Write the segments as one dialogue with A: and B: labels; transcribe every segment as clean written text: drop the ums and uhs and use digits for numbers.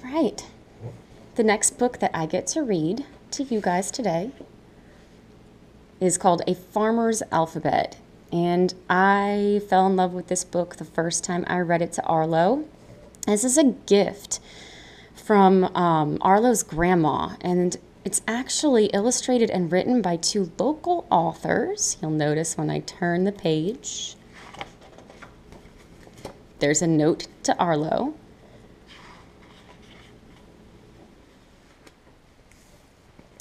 A: Right. The next book that I get to read to you guys today is called A Farmer's Alphabet. And I fell in love with this book the first time I read it to Arlo. This is a gift from Arlo's grandma, and it's actually illustrated and written by two local authors. You'll notice when I turn the page, there's a note to Arlo.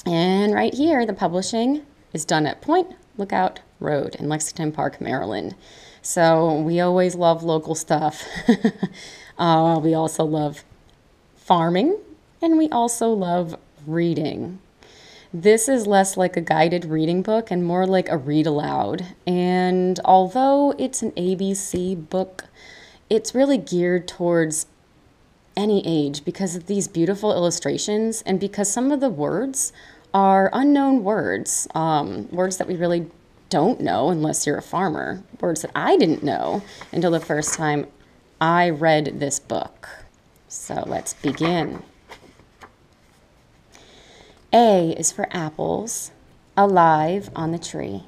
A: And right here, the publishing is done at Point Lookout Road in Lexington Park, Maryland. So we always love local stuff. We also love farming, and we also love reading. This is less like a guided reading book and more like a read aloud. And although it's an ABC book, it's really geared towards any age because of these beautiful illustrations and because some of the words are unknown words, words that we really don't know unless you're a farmer, words that I didn't know until the first time I read this book. So let's begin. A is for apples, alive on the tree.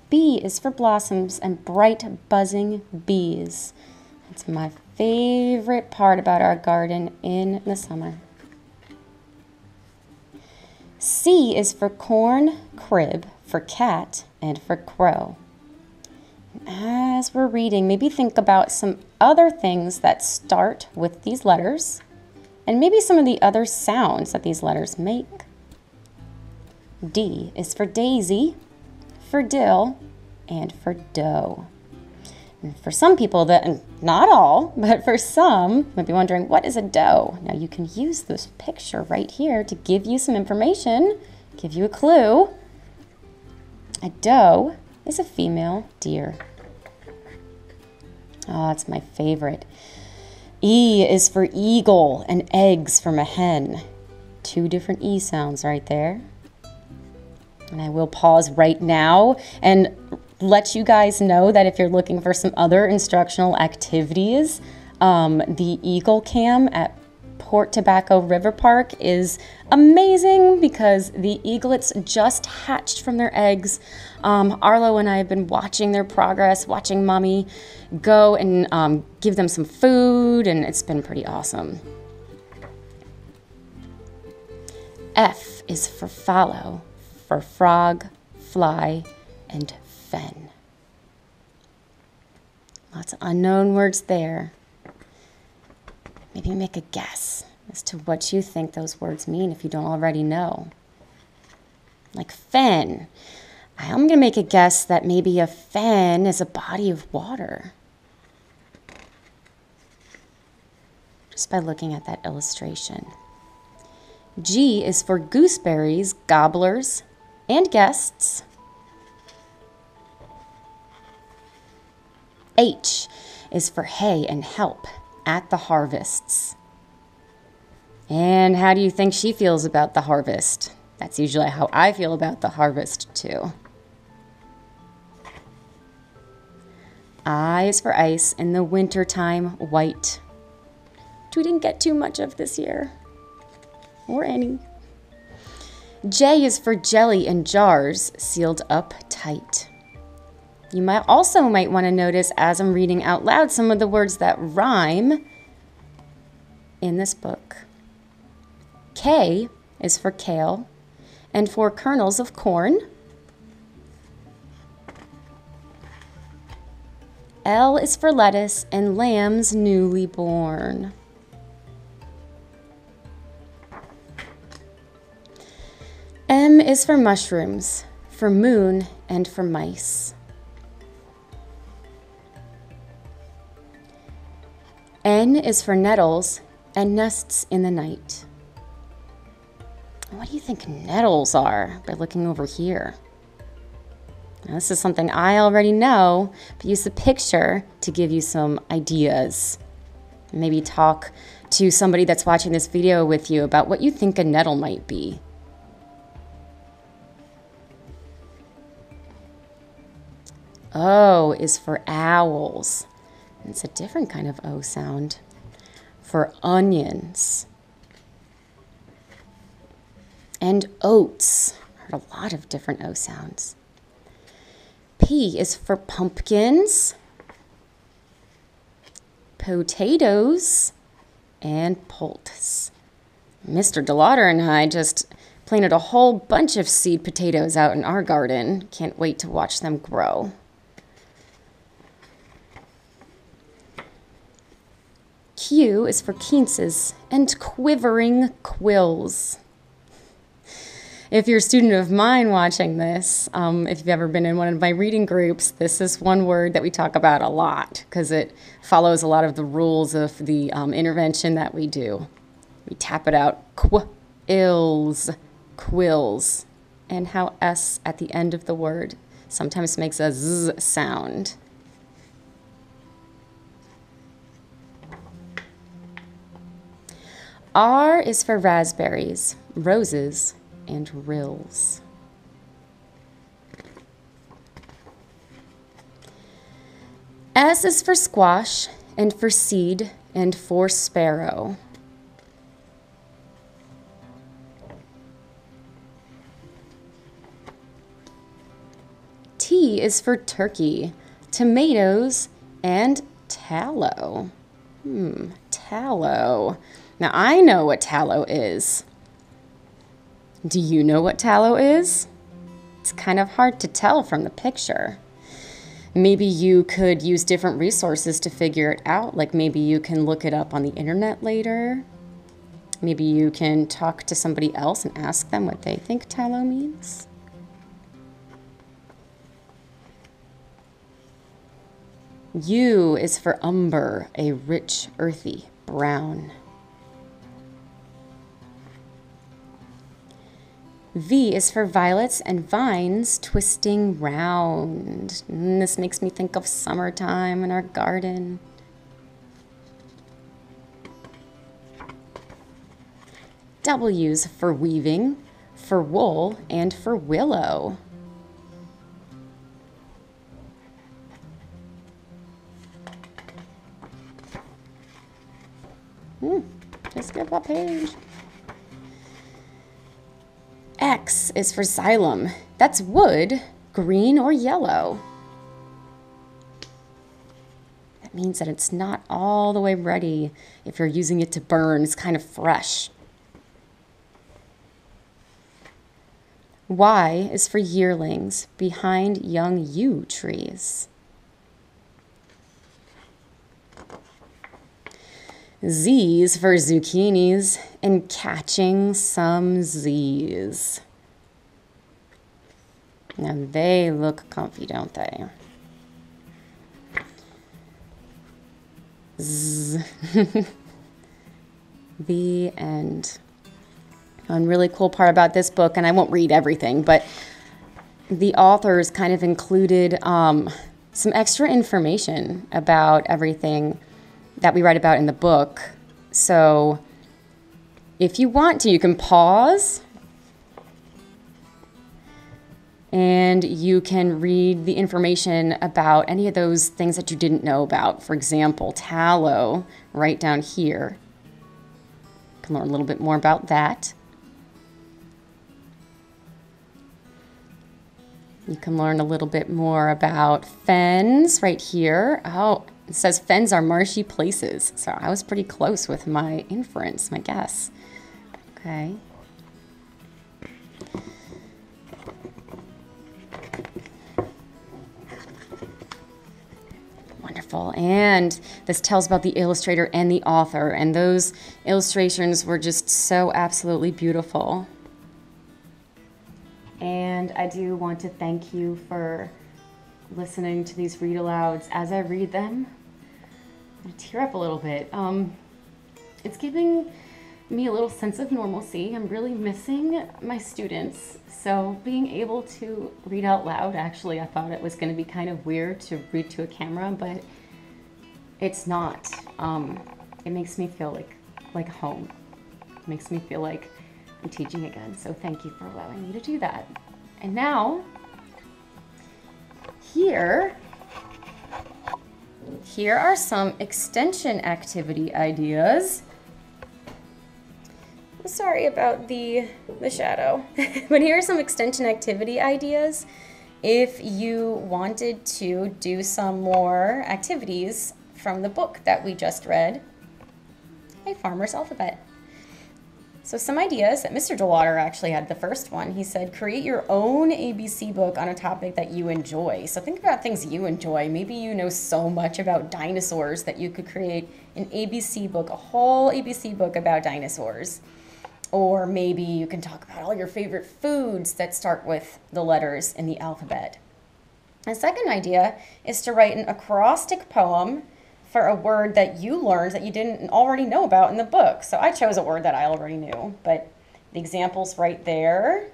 A: B is for blossoms and bright buzzing bees. That's my favorite part about our garden in the summer. C is for corn, crib, for cat, and for crow. As we're reading, maybe think about some other things that start with these letters and maybe some of the other sounds that these letters make. D is for daisy, for dill, and for dough. And for some people, not all, but for some, might be wondering, what is a doe? Now you can use this picture right here to give you some information, give you a clue. A doe is a female deer. Oh, it's my favorite. E is for eagle and eggs from a hen. Two different E sounds right there. And I will pause right now and let you guys know that if you're looking for some other instructional activities, the Eagle Cam at Port Tobacco River Park is amazing because the eaglets just hatched from their eggs. Arlo and I have been watching their progress, watching Mommy go and give them some food, and it's been pretty awesome. F is for follow, for frog, fly, and fen. Lots of unknown words there. Maybe make a guess as to what you think those words mean if you don't already know. Like fen. I'm going to make a guess that maybe a fen is a body of water. Just by looking at that illustration. G is for gooseberries, gobblers, and guests. H is for hay and help at the harvests. And how do you think she feels about the harvest? That's usually how I feel about the harvest too. I is for ice in the wintertime, white. Which we didn't get too much of this year. Or any. J is for jelly in jars, sealed up tight. You might want to notice as I'm reading out loud some of the words that rhyme in this book. K is for kale and for kernels of corn. L is for lettuce and lambs newly born. M is for mushrooms, for moon, and for mice. N is for nettles and nests in the night. What do you think nettles are by looking over here? Now, this is something I already know, but use the picture to give you some ideas. Maybe talk to somebody that's watching this video with you about what you think a nettle might be. O is for owls. It's a different kind of O sound for onions. And oats. Heard a lot of different O sounds. P is for pumpkins, potatoes, and poultice. Mr. DeLauder and I just planted a whole bunch of seed potatoes out in our garden. Can't wait to watch them grow. Q is for quinces and quivering quills. If you're a student of mine watching this, if you've ever been in one of my reading groups, this is one word that we talk about a lot because it follows a lot of the rules of the intervention that we do. We tap it out, quills, quills, and how S at the end of the word sometimes makes a Z sound. R is for raspberries, roses, and rills. S is for squash, and for seed, and for sparrow. T is for turkey, tomatoes, and tallow. Tallow. Now I know what tallow is. Do you know what tallow is? It's kind of hard to tell from the picture. Maybe you could use different resources to figure it out. Like maybe you can look it up on the internet later. Maybe you can talk to somebody else and ask them what they think tallow means. U is for umber, a rich, earthy brown. V is for violets and vines twisting round. This makes me think of summertime in our garden. W is for weaving, for wool, and for willow. Just skip that page. X is for xylem. That's wood, green or yellow. That means that it's not all the way ready. If you're using it to burn, it's kind of fresh. Y is for yearlings, behind young yew trees. Z is for zucchinis and catching some Z's. Now they look comfy, don't they? Z. The end. One really cool part about this book, and I won't read everything, but the authors kind of included some extra information about everything that we write about in the book. So if you want to, you can pause and you can read the information about any of those things that you didn't know about. For example, tallow, right down here. You can learn a little bit more about that. You can learn a little bit more about fens right here. Oh, it says fens are marshy places. So I was pretty close with my inference, my guess. Okay. Wonderful. And this tells about the illustrator and the author. And those illustrations were just so absolutely beautiful. And I do want to thank you for listening to these read-alouds as I read them. I tear up a little bit. It's giving me a little sense of normalcy. I'm really missing my students. So being able to read out loud, actually, I thought it was going to be kind of weird to read to a camera, but it's not. It makes me feel like home. It makes me feel like I'm teaching again. So thank you for allowing me to do that. And now, here Here are some extension activity ideas. I'm sorry about the shadow, but here are some extension activity ideas if you wanted to do some more activities from the book that we just read, A Farmer's Alphabet. So some ideas that Mr. DeWater actually had the first one. He said, create your own ABC book on a topic that you enjoy. So think about things you enjoy. Maybe you know so much about dinosaurs that you could create an ABC book, a whole ABC book about dinosaurs. Or maybe you can talk about all your favorite foods that start with the letters in the alphabet. A second idea is to write an acrostic poem for a word that you learned that you didn't already know about in the book. So I chose a word that I already knew, but the example's right there,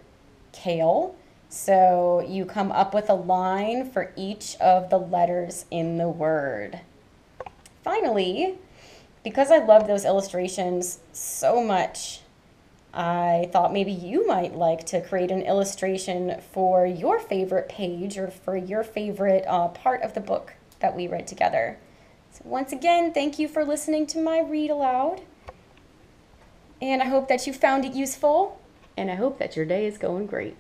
A: kale. So you come up with a line for each of the letters in the word. Finally, because I love those illustrations so much, I thought maybe you might like to create an illustration for your favorite page or for your favorite part of the book that we read together. So once again, thank you for listening to my read aloud. And I hope that you found it useful. And I hope that your day is going great.